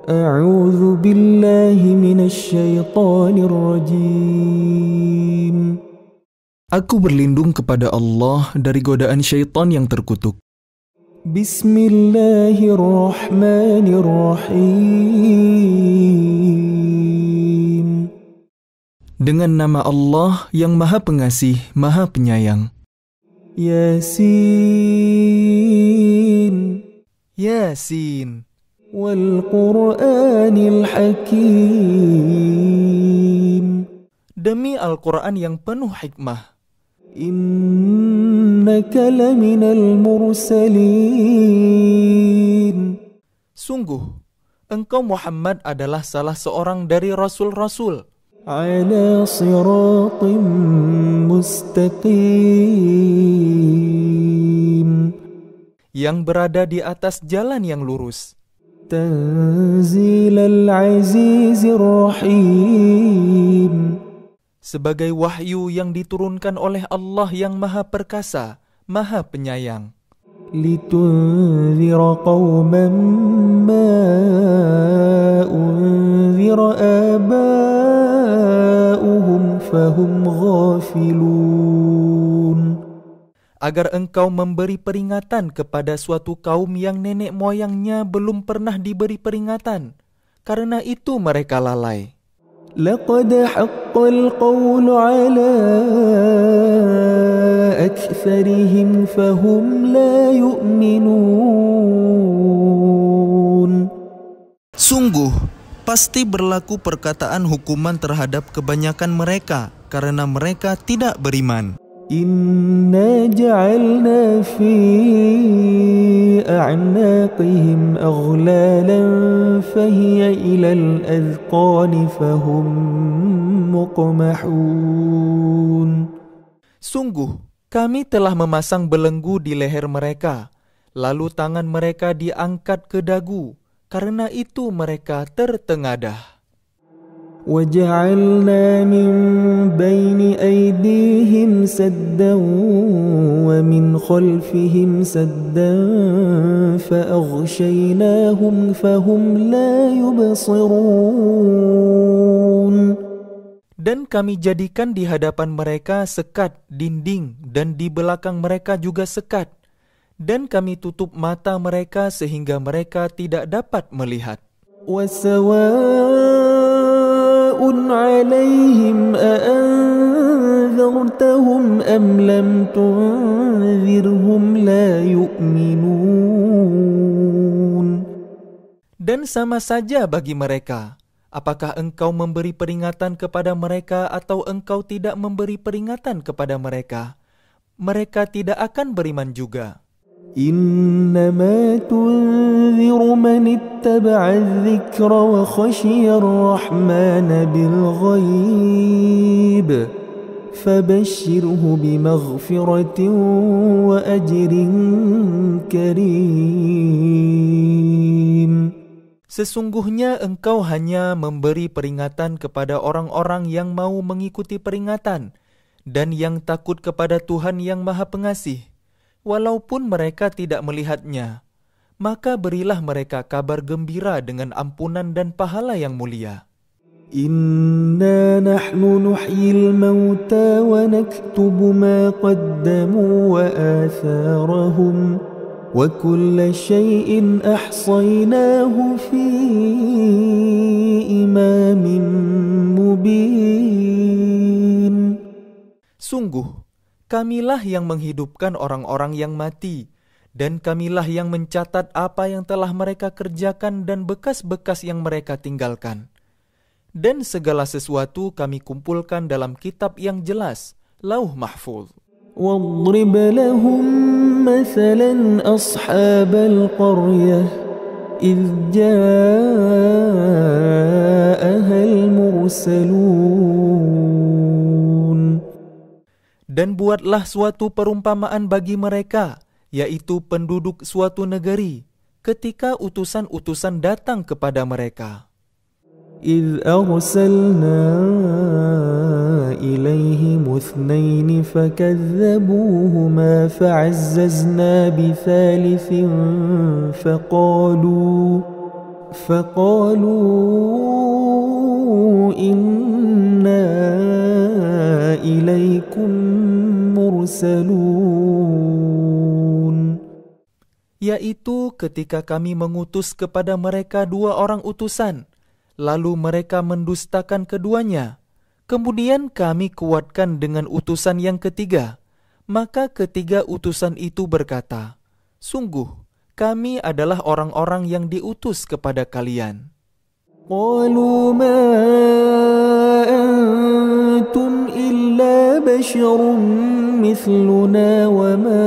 أعوذ بالله من الشيطان الرجيم. Aku berlindung kepada Allah dari godaan syaitan yang terkutuk. Bismillahirrahmanirrahim. Dengan nama Allah yang Maha Pengasih, Maha Penyayang. Yasin. Yasin. Wal Qur'anil Hakim. Demi Al-Quran yang penuh hikmah. Innaka laminal mursalin. Sungguh, engkau Muhammad adalah salah seorang dari rasul-rasul. Ala siratim mustaqim. Yang berada di atas jalan yang lurus. Tanzilal azizir rahim. Sebagai wahyu yang diturunkan oleh Allah yang Maha Perkasa, Maha Penyayang. Litunzira qawman ma unzira aba'uhum fahum ghafilun. Agar engkau memberi peringatan kepada suatu kaum yang nenek moyangnya belum pernah diberi peringatan. Karena itu mereka lalai. Laqad haqqal qawlu ala aktsarihim fahum la yu'minun. Sungguh, pasti berlaku perkataan hukuman terhadap kebanyakan mereka karena mereka tidak beriman. Inna ja'alna fi a'naqihim aghlalan fahiya ilal adhqani fahum muqmahun. Sungguh, kami telah memasang belenggu di leher mereka, lalu tangan mereka diangkat ke dagu, karena itu mereka tertengadah. وَجَعَلْنَا مِنْ بَيْنِ أَيْدِيهِمْ سَدًّا وَمِنْ خَلْفِهِمْ سَدًّا فَأَغْشَيْنَاهُمْ فَهُمْ لَا يُبْصِرُونَ. Dan kami jadikan di hadapan mereka sekat, dinding, dan di belakang mereka juga sekat. Dan kami tutup mata mereka sehingga mereka tidak dapat melihat. عَلَيْهِمْ أَأَنذَرْتَهُمْ أَمْ لَمْ تُنذِرْهُمْ لَا يُؤْمِنُونَ. Dan sama saja bagi mereka, apakah engkau memberi peringatan kepada mereka atau engkau tidak memberi peringatan kepada mereka, mereka tidak akan beriman juga. إنما تنذر من اتبع الذكر وخشي الرحمن بالغيب فبشره بمغفرة وأجر كريم. Sesungguhnya engkau hanya memberi peringatan kepada orang-orang yang mau mengikuti peringatan dan yang takut kepada Tuhan yang Maha Pengasih. Walaupun mereka tidak melihatnya, maka berilah mereka kabar gembira dengan ampunan dan pahala yang mulia. Inna nahnu nuhyil mauta wa naktubu ma qaddamu wa atharahum wa kulla shay'in ahsaynahu fi imamin mubin. Sungguh, kamilah yang menghidupkan orang-orang yang mati, dan kamilah yang mencatat apa yang telah mereka kerjakan dan bekas-bekas yang mereka tinggalkan. Dan segala sesuatu kami kumpulkan dalam kitab yang jelas, Lauh Mahfuz. وَاضْرِبْ لَهُمْ مَثَلًا أَصْحَابَ الْقَرْيَةِ إِذْ جَاءَهَا الْمُرْسَلُونَ. Dan buatlah suatu perumpamaan bagi mereka, yaitu penduduk suatu negeri, ketika utusan-utusan datang kepada mereka. إِذْ أَرْسَلْنَا إِلَيْهِمُ اثْنَيْنِ فَكَذَّبُوهُمَا فَعَزَّزْنَا بِثَالِثٍ فقالوا إنا إليكم مرسلون. Yaitu ketika kami mengutus kepada mereka 2 orang utusan, lalu mereka mendustakan keduanya. Kemudian kami kuatkan dengan utusan yang ketiga. Maka ketiga utusan itu berkata, sungguh, kami adalah orang-orang yang diutus kepada kalian. قالوا ما أنتم إلا بشر مثلنا وما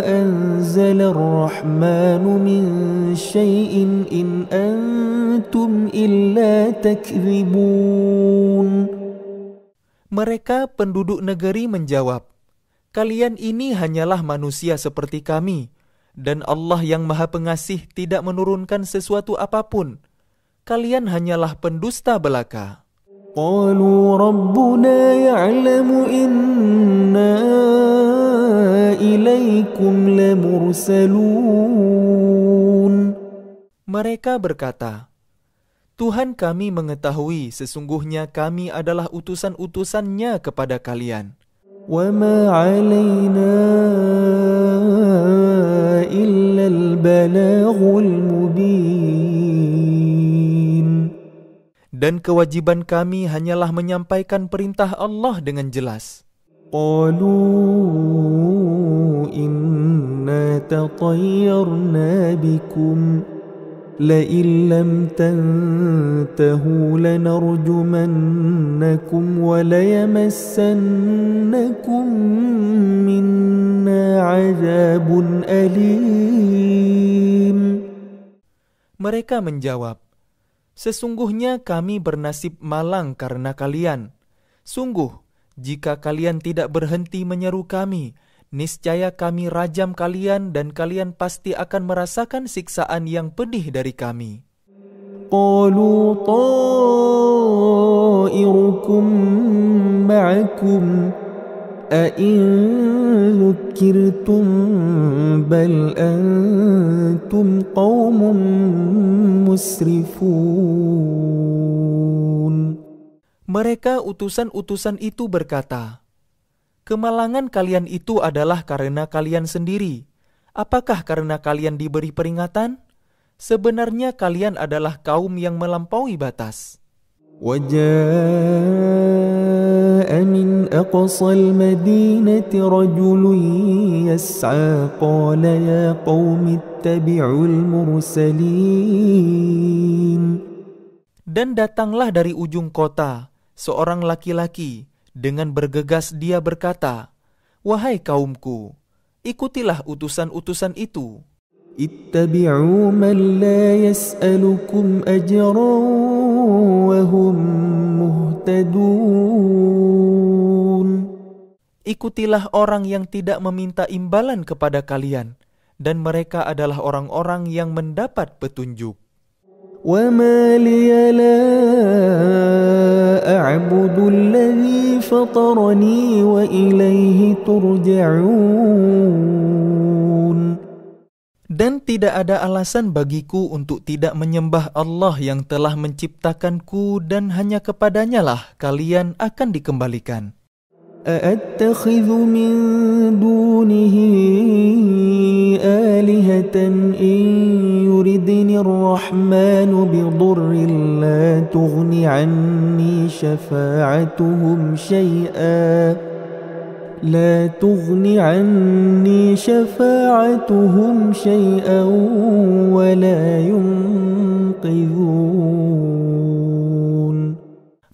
أنزل الرحمن من شيء إن أنتم إلا تكذبون. Mereka penduduk negeri menjawab, kalian ini hanyalah manusia seperti kami, dan Allah yang Maha Pengasih tidak menurunkan sesuatu apapun. Kalian hanyalah pendusta belaka. قالوا ربنا يعلم إنا إليكم لمرسلون. Mereka berkata, Tuhan kami mengetahui sesungguhnya kami adalah utusan-utusannya kepada kalian. وما علينا إلا البلاغ المبين. Dan kewajiban kami hanyalah menyampaikan perintah Allah dengan jelas. قالوا إنا تطيرنا بكم لئن لم تنتهوا لنرجمنكم وليمسنكم منا عذاب أليم. Mereka menjawab, sesungguhnya kami bernasib malang karena kalian. Sungguh, jika kalian tidak berhenti menyeru kami, niscaya kami rajam kalian dan kalian pasti akan merasakan siksaan yang pedih dari kami. قالوا طائركم معكم أئن ذكرتم بل أنتم قوم مسرفون. Mereka utusan-utusan itu berkata, kemalangan kalian itu adalah karena kalian sendiri. Apakah karena kalian diberi peringatan? Sebenarnya kalian adalah kaum yang melampaui batas. وجاء من أقصى المدينة رجل يسعى قال يا قوم اتبعوا المرسلين. Dan datanglah dari ujung kota seorang laki-laki, dengan bergegas dia berkata, wahai kaumku, ikutilah utusan-utusan itu. اتبعوا من لا يسألكم أجرا وهم مهتدون. Ikutilah orang yang tidak meminta imbalan kepada kalian, dan mereka adalah orang-orang yang mendapat petunjuk. وما لي لا أعبد الذي فطرني وإليه ترجعون. Dan tidak ada alasan bagiku untuk tidak menyembah Allah yang telah menciptakanku dan hanya kepadanya lah kalian akan dikembalikan. أأتخذ من دونه آلهة إن يردني الرحمن بضر لا تغن عني شفاعتهم شيئا ولا ينقذون.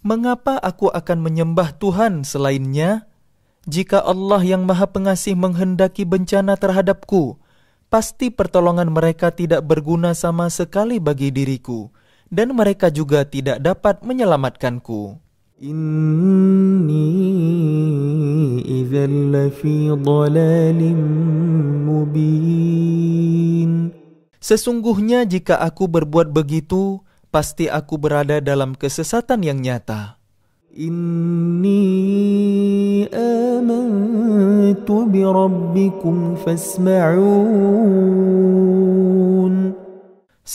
Mengapa aku akan menyembah Tuhan selainnya? Jika Allah yang Maha Pengasih menghendaki bencana terhadapku, pasti pertolongan mereka tidak berguna sama sekali bagi diriku, dan mereka juga tidak dapat menyelamatkanku. Inni idzal lafi dhalalin mubin. Sesungguhnya jika aku berbuat begitu, pasti aku berada dalam kesesatan yang nyata. Inni amantu bi rabbikum fasma'un.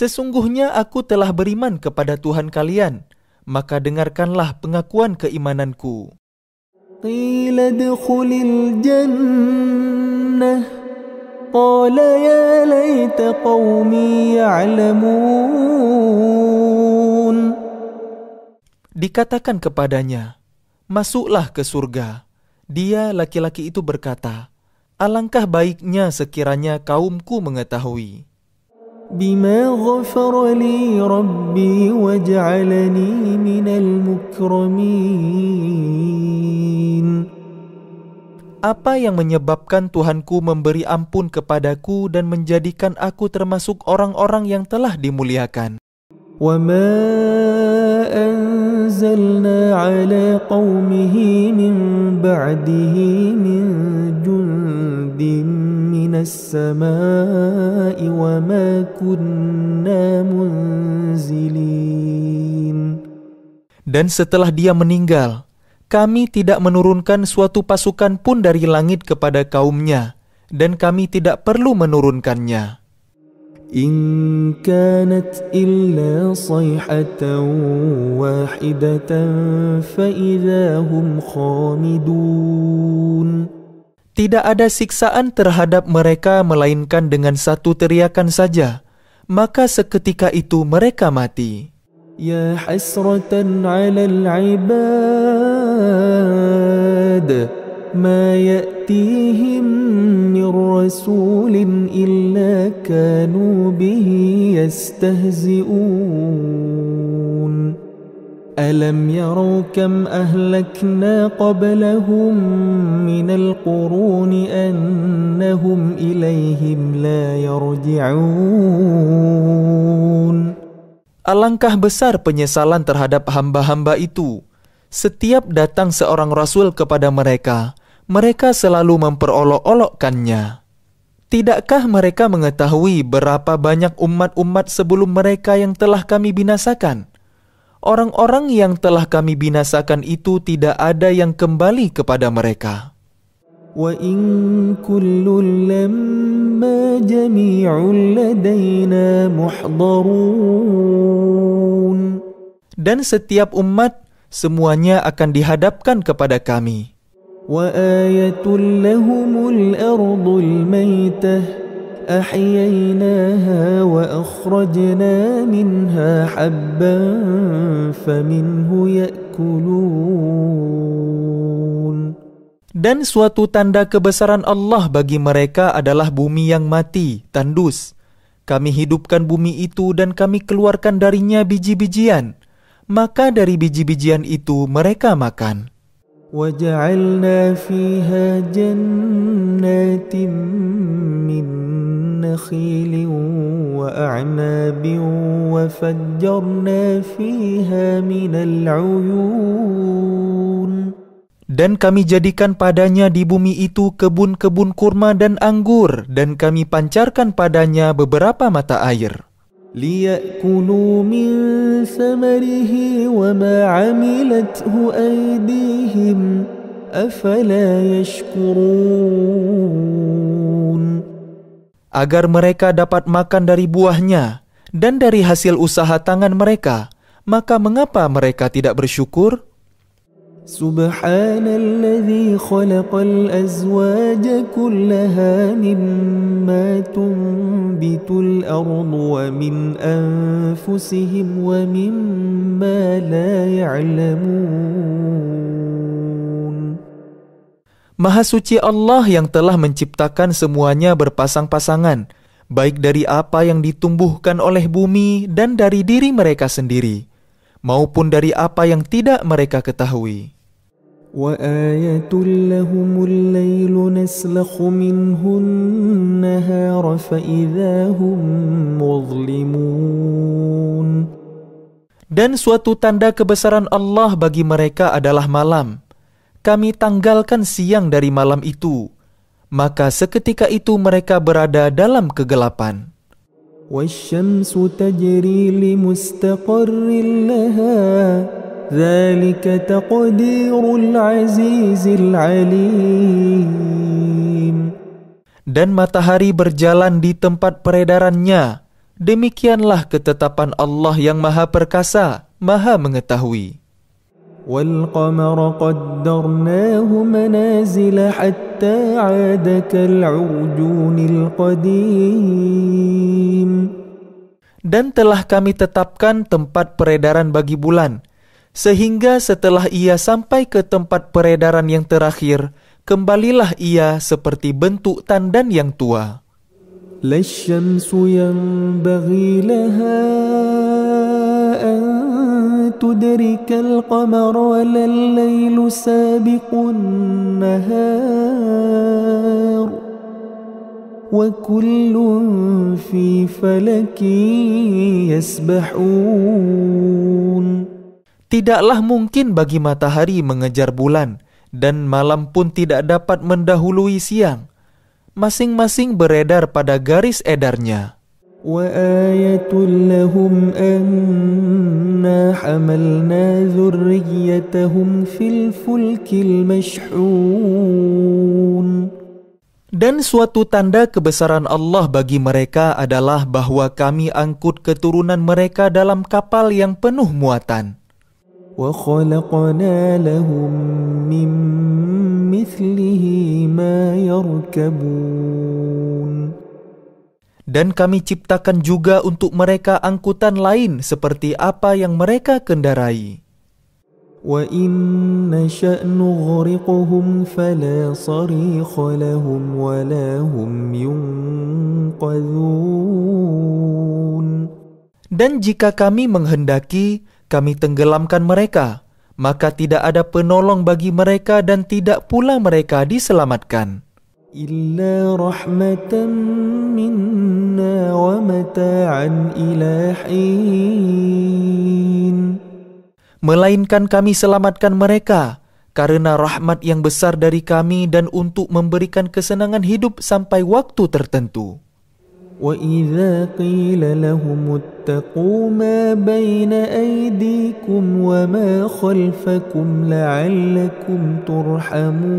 Sesungguhnya aku telah beriman kepada Tuhan kalian, maka dengarkanlah pengakuan keimananku. قيل ادخل الجنة قال يا ليت قومي يعلمون. Dikatakan kepadanya, masuklah ke surga. Dia laki-laki itu berkata, alangkah baiknya sekiranya kaumku mengetahui. بما غفر لي ربي وجعلني من المكرمين. Apa yang menyebabkan Tuhanku memberi ampun kepadaku dan menjadikan aku termasuk orang-orang yang telah dimuliakan? وما أنزلنا على قومه من بعده من جند من السماء وما كنا منزلين. Dan setelah dia meninggal, kami tidak menurunkan suatu pasukan pun dari langit kepada kaumnya, dan kami tidak perlu menurunkannya. إن كانت إلا صيحة واحدة فإذا هم خامدون. Tidak ada siksaan terhadap mereka melainkan dengan satu teriakan saja, maka seketika itu mereka mati. يا حسرة على العباد ما يأتيهم من رسول إلا كانوا به يستهزئون ألم يروا كم أهلكنا قبلهم من القرون أنهم إليهم لا يرجعون. Alangkah besar penyesalan terhadap hamba-hamba itu. Setiap datang seorang rasul kepada mereka, mereka selalu memperolok-olokkannya. Tidakkah mereka mengetahui berapa banyak umat-umat sebelum mereka yang telah kami binasakan? Orang-orang yang telah kami binasakan itu tidak ada yang kembali kepada mereka. وَإِن كُلٌّ لَّمَّا جَمِيعٌ لَّدَيْنَا مُحْضَرُونَ. Dan setiap umat, semuanya akan dihadapkan kepada kami. وَآيَةٌ لَّهُمُ الْأَرْضُ الْمَيْتَةُ أَحْيَيْنَاهَا وَأَخْرَجْنَا مِنْهَا حَبًّا فَمِنْهُ يَأْكُلُونَ. Dan suatu tanda kebesaran Allah bagi mereka adalah bumi yang mati, tandus. Kami hidupkan bumi itu dan kami keluarkan darinya biji-bijian. Maka dari biji-bijian itu mereka makan. وَجَعَلْنَا فِيهَا جَنَّاتٍ مِّن نَّخِيلٍ وَأَعْنَابٍ وَفَجَّرْنَا فِيهَا مِنَ الْعُيُونِ. Dan kami jadikan padanya di bumi itu kebun-kebun kurma dan anggur, dan kami pancarkan padanya beberapa mata air. لِيَأْكُلُوا مِنْ ثَمَرِهِ وَمَا عَمِلَتْهُ أَيْدِيهِمْ أَفَلَا يَشْكُرُونَ. Agar mereka dapat makan dari buahnya dan dari hasil usaha tangan mereka, maka mengapa mereka tidak bersyukur? سبحان الذي خلق الأزواج كلها مما تنبت الأرض ومن أنفسهم ومما لا يعلمون. Maha suci Allah yang telah menciptakan semuanya berpasang-pasangan, baik dari apa yang ditumbuhkan oleh bumi dan dari diri mereka sendiri, maupun dari apa yang tidak mereka ketahui. وَآيَةٌ لَهُمُ اللَّيْلُ نَسْلَخُ مِنْهُ النَّهَارَ فَإِذَا هُمْ مُظْلِمُونَ. Dan suatu tanda kebesaran Allah bagi mereka adalah malam. Kami tanggalkan siang dari malam itu, maka seketika itu mereka berada dalam kegelapan. وَالشَّمْسُ تَجْرِي لِمُسْتَقَرٍّ لَهَا ذَلِكَ تَقْدِيرُ الْعَزِيزِ الْعَلِيمِ. Dan matahari berjalan di tempat peredarannya, Demikianlah ketetapan Allah yang Maha Perkasa, Maha Mengetahui. وَالْقَمَرَ قَدَّرْنَاهُ مَنَازِلَ حَتَّى عَادَ كَالْعُرْجُونِ الْقَدِيمِ. Dan telah kami tetapkan tempat peredaran bagi bulan, sehingga setelah ia sampai ke tempat peredaran yang terakhir, kembalilah ia seperti bentuk tandan yang tua. لَا الشَّمْسُ يَنبَغِي لَهَا أَن تُدْرِكَ الْقَمَرَ وَلَا اللَّيْلُ سَابِقُ النَّهَارِ وَكُلٌّ فِي فَلَكٍ يَسْبَحُونَ. Tidaklah mungkin bagi matahari mengejar bulan, dan malam pun tidak dapat mendahului siang. Masing-masing beredar pada garis edarnya. وَآيَةٌ لَهُمْ أَنَّا حَمَلْنَا ذُرِّيَّتَهُمْ فِي الْفُلْكِ الْمَشْحُونِ. Dan suatu tanda kebesaran Allah bagi mereka adalah bahwa kami angkut keturunan mereka dalam kapal yang penuh muatan. وَخَلَقْنَا لَهُم مِّن مِّثْلِهِ مَا يَرْكَبُونَ. Dan kami ciptakan juga untuk mereka angkutan lain seperti apa yang mereka kendarai. وَإِن نَّشَأْ نُغْرِقْهُمْ فَلَا صَرِيخَ لَهُمْ وَلَا هُمْ يُنقَذُونَ. Dan jika kami menghendaki, kami tenggelamkan mereka, maka tidak ada penolong bagi mereka dan tidak pula mereka diselamatkan. إِلَّا رَحْمَةً مِنَّا وَمَتَاعًا إِلَى حِينٍ. Melainkan kami selamatkan mereka karena rahmat yang besar dari kami dan untuk memberikan kesenangan hidup sampai waktu tertentu. وَإِذَا قِيلَ لَهُمُ اتَّقُوا مَا بَيْنَ أَيْدِيكُمْ وَمَا خَلْفَكُمْ لَعَلَّكُمْ تُرْحَمُونَ.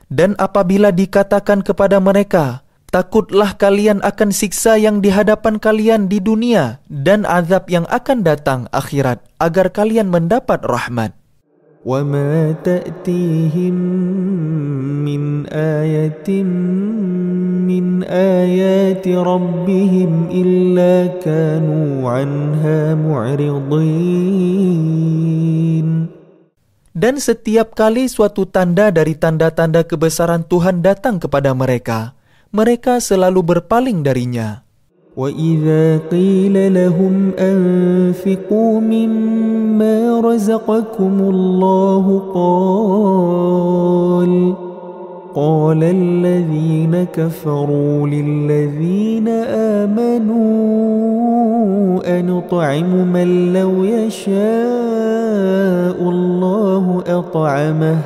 Dan apabila dikatakan kepada mereka, takutlah kalian akan siksa yang di hadapan kalian di dunia dan azab yang akan datang akhirat agar kalian mendapat rahmat. وَمَا تَأْتِيهِمْ مِنْ آيَةٍ مِنْ آيَاتِ رَبِّهِمْ إِلَّا كَانُوا عَنْهَا مُعْرِضِينَ. Dan setiap kali suatu tanda dari tanda-tanda kebesaran Tuhan datang kepada mereka, mereka selalu berpaling darinya. وَإِذَا قِيلَ لَهُمْ أَنفِقُوا مِمَّا رَزَقَكُمُ اللَّهُ قَالَ الَّذِينَ كَفَرُوا لِلَّذِينَ آمَنُوا أَنُطْعِمُ مَن لَّوْ يَشَاءُ اللَّهُ أَطْعَمَهُ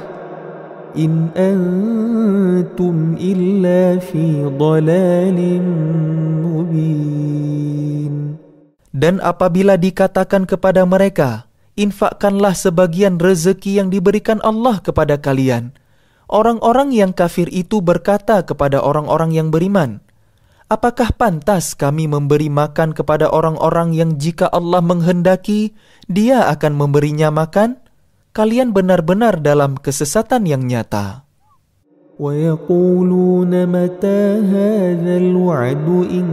إِنْ أَنْتُمْ إِلَّا فِي ضَلَالٍ مُبِينٍ. Dan apabila dikatakan kepada mereka, infakkanlah sebagian rezeki yang diberikan Allah kepada kalian, orang-orang yang kafir itu berkata kepada orang-orang yang beriman, apakah pantas kami memberi makan kepada orang-orang yang jika Allah menghendaki, Dia akan memberinya makan? Kalian benar-benar dalam kesesatan yang nyata. وَيَقُولُونَ مَتَى هَذَا الْوَعْدُ إِن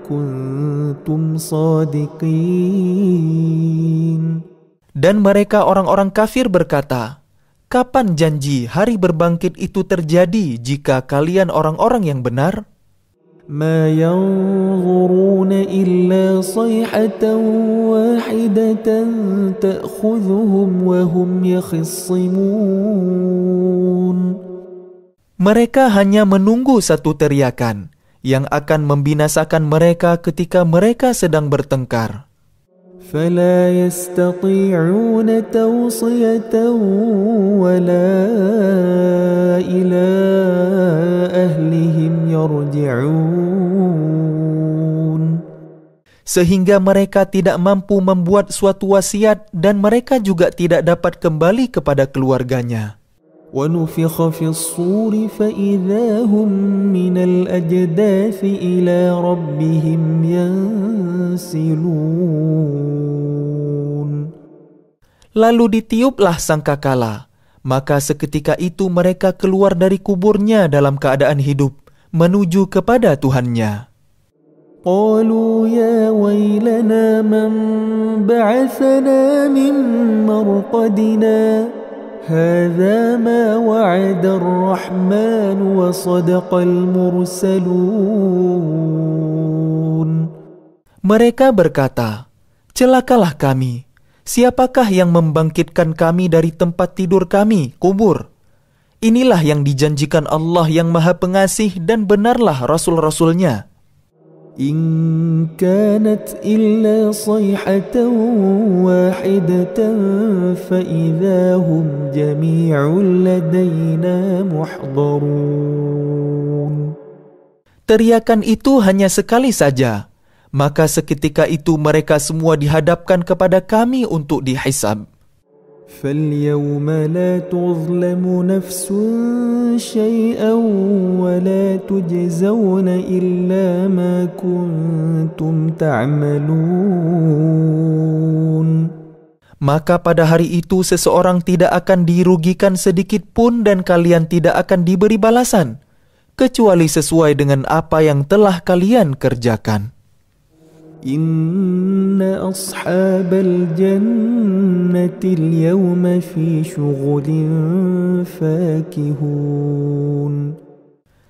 كُنتُمْ صَادِقِينَ. Dan mereka orang-orang kafir berkata, kapan janji hari berbangkit itu terjadi jika kalian orang-orang yang benar? مَا يَنظُرُونَ إِلَّا صَيْحَةً وَاحِدَةً تَأْخُذُهُمْ وَهُمْ يَخِصِّمُونَ. Mereka hanya menunggu satu teriakan yang akan membinasakan mereka ketika mereka sedang bertengkar. فَلَا يَسْتَطِيعُونَ تَوْصِيَةً وَلَا إِلَى أَهْلِهِمْ يَرْجِعُونَ. Sehingga mereka tidak mampu membuat suatu wasiat dan mereka juga tidak dapat kembali kepada keluarganya. ونفخ في الصور فإذا هم من الأجداث إلى ربهم ينسلون. Lalu ditiuplah sangkakala, maka seketika itu mereka keluar dari kuburnya dalam keadaan hidup, menuju kepada Tuhannya. قالوا يا ويلنا من بعثنا من مرقدنا هذا ما وعد الرحمن وصدق المرسلون. Mereka berkata, celakalah kami. Siapakah yang membangkitkan kami dari tempat tidur kami, kubur? Inilah yang dijanjikan Allah yang Maha Pengasih dan benarlah Rasul-Rasulnya. إن كانت إلا صيحة واحدة فإذا هم جميع لدينا محضرون. Teriakan itu hanya sekali saja, maka seketika itu mereka semua dihadapkan kepada kami untuk dihisab. فاليوم لا تظلم نفس شيئا ولا تجزون إلا ما كنتم تعملون. Maka pada hari itu seseorang tidak akan dirugikan sedikit pun dan kalian tidak akan diberi balasan, kecuali sesuai dengan apa yang telah kalian kerjakan. Inna ashabal jannati al-yawma fi syughulin fakihun.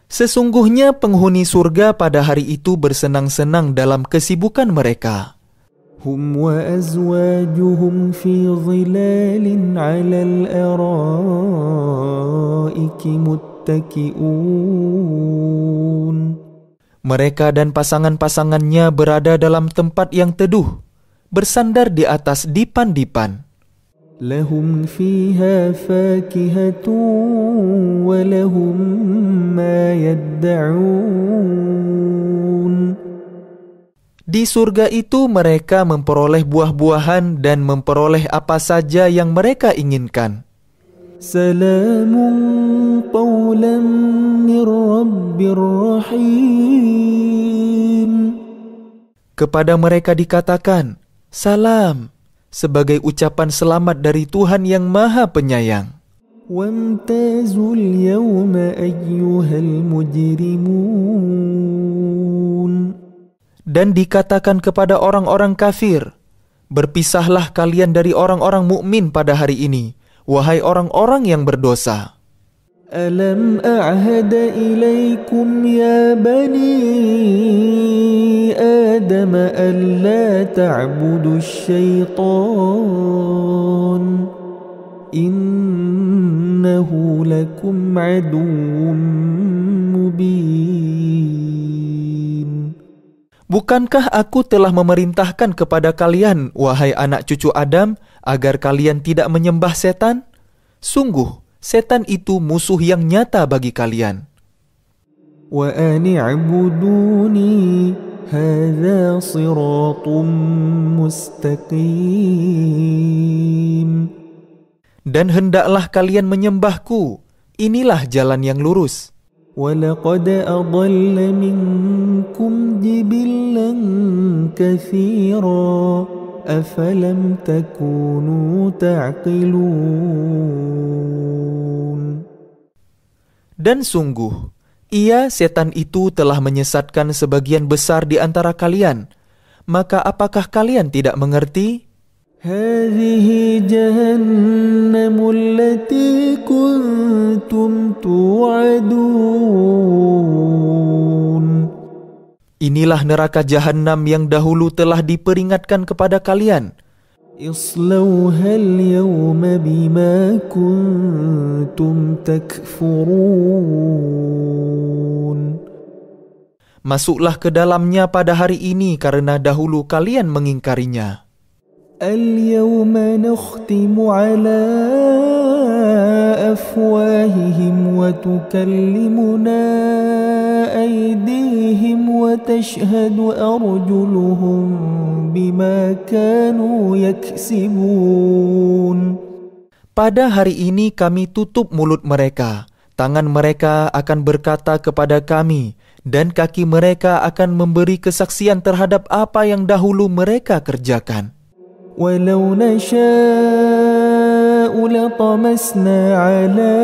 Sesungguhnya penghuni surga pada hari itu bersenang-senang dalam kesibukan mereka. Hum wa azwajuhum fi dhilalin 'alal araiki muttaki'un. Mereka dan pasangan-pasangannya berada dalam tempat yang teduh, bersandar di atas dipan-dipan. Lahum fiha fakihatun wa lahum ma yadda'un. Di surga itu mereka memperoleh buah-buahan dan memperoleh apa saja yang mereka inginkan. Salamun qawlan min rabbir rahim. Kepada mereka dikatakan, salam, sebagai ucapan selamat dari Tuhan yang Maha Penyayang. Wamtazul yawma ayyuhal mujrimun. Dan dikatakan kepada orang-orang kafir, berpisahlah kalian dari orang-orang mukmin pada hari ini, wahai orang-orang yang berdosa. Alam a'hada ilaikum ya bani Adam an la ta'budu syaitan innahu lakum aduwwum mubin. Bukankah aku telah memerintahkan kepada kalian, wahai anak cucu Adam, agar kalian tidak menyembah setan? Sungguh, setan itu musuh yang nyata bagi kalian. Wa ani'buduni hadza siratun mustaqim. Dan hendaklah kalian menyembahku, inilah jalan yang lurus. وَلَقَدْ أَضَلَّ مِنْكُمْ جِبِلًّا كَثِيرًا أَفَلَمْ تَكُونُوا تَعْقِلُونَ. Dan sungguh, ia setan itu telah menyesatkan sebagian besar di antara kalian. Maka apakah kalian tidak mengerti? هذه جهنم التي كنتم توعدون. Inilah neraka jahanam yang dahulu telah diperingatkan kepada kalian. اصلوها اليوم بما كنتم تكفرون. Masuklah ke dalamnya pada hari ini karena dahulu kalian mengingkarinya. اليوم نختم على أفواههم وتكلمنا أيديهم وتشهد أرجلهم بما كانوا يكسبون. Pada hari ini kami tutup mulut mereka, tangan mereka akan berkata kepada kami, dan kaki mereka akan memberi kesaksian terhadap apa yang dahulu mereka kerjakan. ولو نشاء لطمسنا على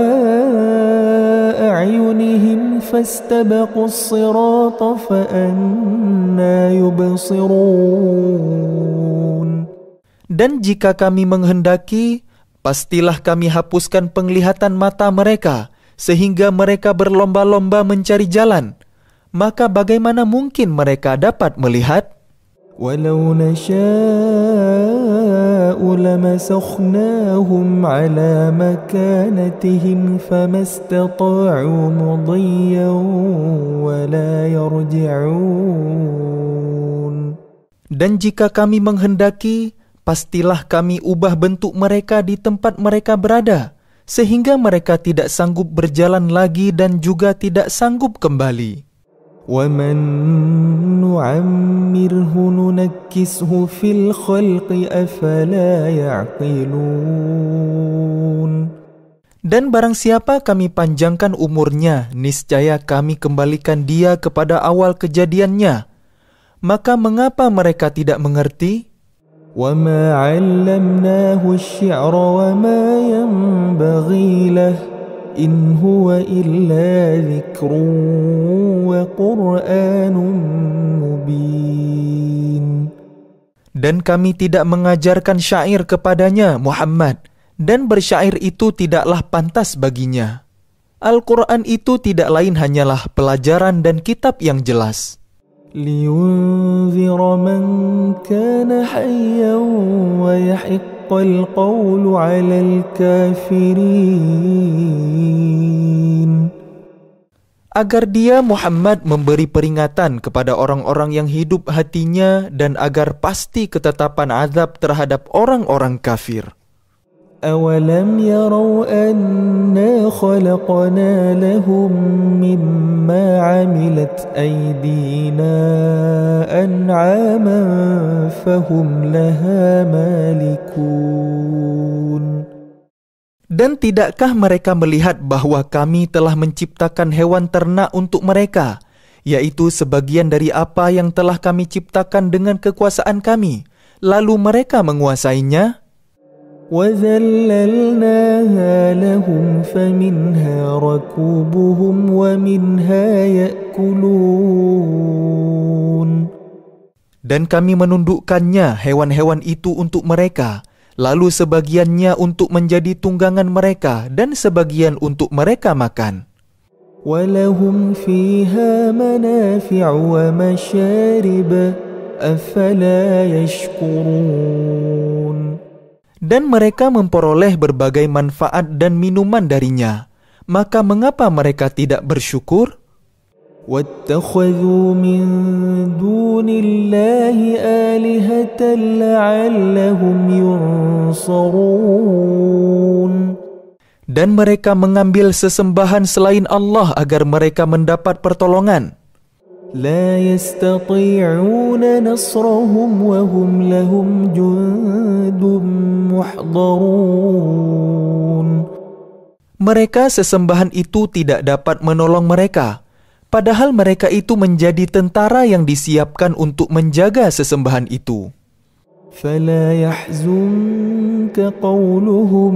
أعينهم فاستبقوا الصراط فأنى يبصرون. Dan jika kami menghendaki, pastilah kami hapuskan penglihatan mata mereka, sehingga mereka berlomba-lomba mencari jalan. Maka bagaimana mungkin mereka dapat melihat? ولو نشاء لمسخناهم على مكانتهم فما استطاعوا مضيا ولا يرجعون. Dan jika kami menghendaki, pastilah kami ubah bentuk mereka di tempat mereka berada, sehingga mereka tidak sanggup berjalan lagi dan juga tidak sanggup kembali. وَمَن نُعَمِّرْهُ نُنَكِّسْهُ فِي الْخَلْقِ أَفَلَا يَعْقِلُونَ. Dan barang siapa kami panjangkan umurnya, niscaya kami kembalikan dia kepada awal kejadiannya. Maka mengapa mereka tidak mengerti? وَمَا عَلَّمْنَاهُ الشِّعْرَ وَمَا يَنبَغِي لَهُ إِنْ هُوَ إِلَّا ذِكْرٌ وَقُرْآنٌ مُبِينٌ. Dan kami tidak mengajarkan syair kepadanya, Muhammad, dan bersyair itu tidaklah pantas baginya. Al-Quran itu tidak lain hanyalah pelajaran dan kitab yang jelas. لِيُنذِرَ مَنْ كَانَ حَيًّا وَيَحِقَّ الْقَوْلُ عَلَى الْكَافِرِينَ. Agar dia, Muhammad, memberi peringatan kepada orang-orang yang hidup hatinya dan agar pasti ketetapan azab terhadap orang-orang kafir. أَوَلَمْ يَرَوْا أَنَّا خَلَقْنَا لَهُم مِّمَّا عَمِلَتْ أَيْدِينَا أَنْعَامًا فَهُمْ لَهَا مَالِكُونَ. Dan tidakkah mereka melihat bahwa kami telah menciptakan hewan ternak untuk mereka, yaitu sebagian dari apa yang telah kami ciptakan dengan kekuasaan kami, lalu mereka menguasainya? وَذَلَّلْنَاهَا لَهُمْ فَمِنْهَا رَكُوبُهُمْ وَمِنْهَا يَأْكُلُونَ. Dan kami menundukkannya hewan-hewan itu untuk mereka, lalu sebagiannya untuk menjadi tunggangan mereka dan sebagian untuk mereka makan. وَلَهُمْ فِيهَا مَنَافِعُ وَمَشَارِبُ أَفَلَا يَشْكُرُونَ. Dan mereka memperoleh berbagai manfaat dan minuman darinya. Maka mengapa mereka tidak bersyukur? وَاتَّخَذُوا مِن دُونِ اللَّهِ آلِهَةً لَعَلَّهُمْ يُنصَرُونَ. Dan mereka mengambil sesembahan selain Allah agar mereka mendapat pertolongan. لا يستطيعون نصرهم وهم لهم جند محضرون. Mereka sesembahan itu tidak dapat menolong mereka, padahal mereka itu menjadi tentara yang disiapkan untuk menjaga sesembahan itu. فلا يحزنك قولهم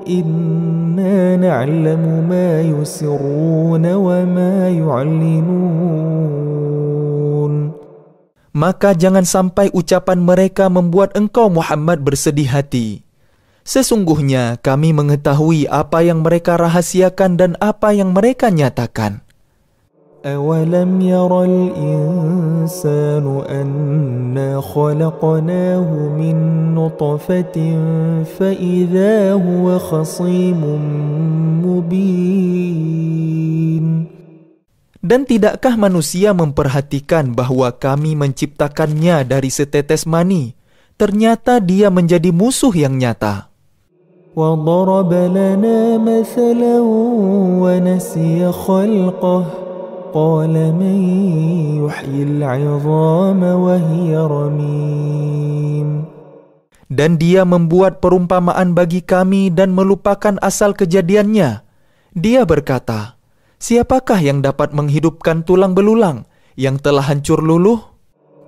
إنا نعلم ما يسرون وما يعلنون. Maka jangan sampai ucapan mereka membuat engkau Muhammad bersedih hati. Sesungguhnya kami mengetahui apa yang mereka rahasiakan dan apa yang mereka nyatakan. أَوَلَمْ يَرَ الْإِنسَانُ أَنَّا خَلَقْنَاهُ مِنْ نُطْفَةٍ فَإِذَا هُوَ خَصِيمٌ مُبِينٌ. Dan tidakkah manusia memperhatikan bahwa kami menciptakannya dari setetes mani? Ternyata dia menjadi musuh yang nyata. وَضَرَبَ لَنَا مَثَلًا وَنَسِيَ خَلْقَهُ قال من يحيي العظام وهي رميم. Dan dia membuat perumpamaan bagi kami dan melupakan asal kejadiannya. Dia berkata, siapakah yang dapat menghidupkan tulang belulang yang telah hancur luluh?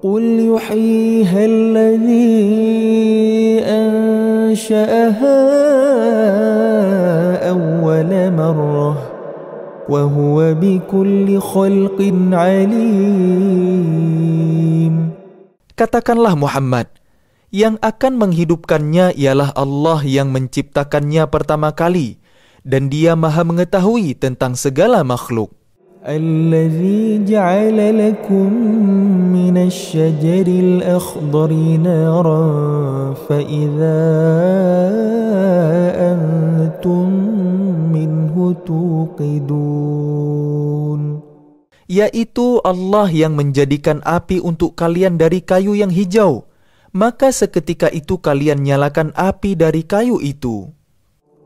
قل يحييها الذي أنشأها أول مرة وهو بكل خلق عليم. Katakanlah Muhammad, yang akan menghidupkannya ialah Allah yang menciptakannya pertama kali, dan dia maha mengetahui tentang segala makhluk. الذي جعل لكم من الشجر الأخضر نارا فإذا أنتم منه توقدون. Yaitu Allah yang menjadikan api untuk kalian dari kayu yang hijau, maka seketika itu kalian nyalakan api dari kayu itu.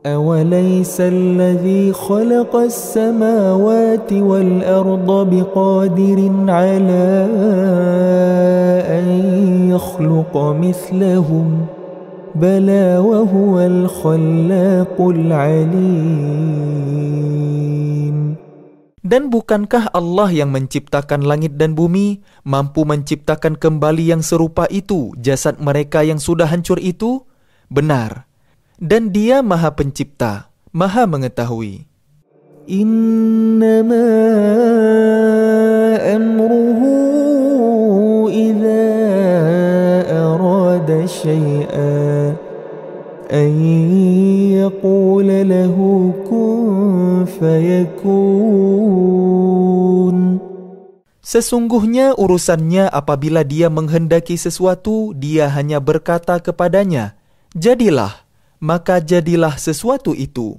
أوليس الذي خلق السماوات والأرض بقادر على أن يخلق مثلهم بلى وهو الخلاق العليم. Dan bukankah Allah yang menciptakan langit dan bumi mampu menciptakan kembali yang serupa itu jasad mereka yang sudah hancur itu? Benar. Dan dia maha pencipta, maha mengetahui. Innama amruhu idza arada syai'an an yaqula lahu kun fayakun. Sesungguhnya urusannya apabila dia menghendaki sesuatu, dia hanya berkata kepadanya, jadilah. Maka jadilah sesuatu itu.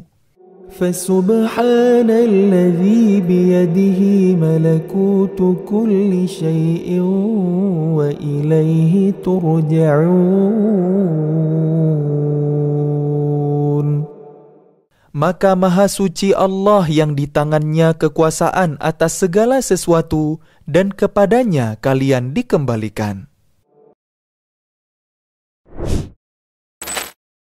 Fasubhanalladzi biyadihi malakutu kulli syai'in wa ilaihi turja'un. Maka maha suci Allah yang di tangannya kekuasaan atas segala sesuatu dan kepadanya kalian dikembalikan.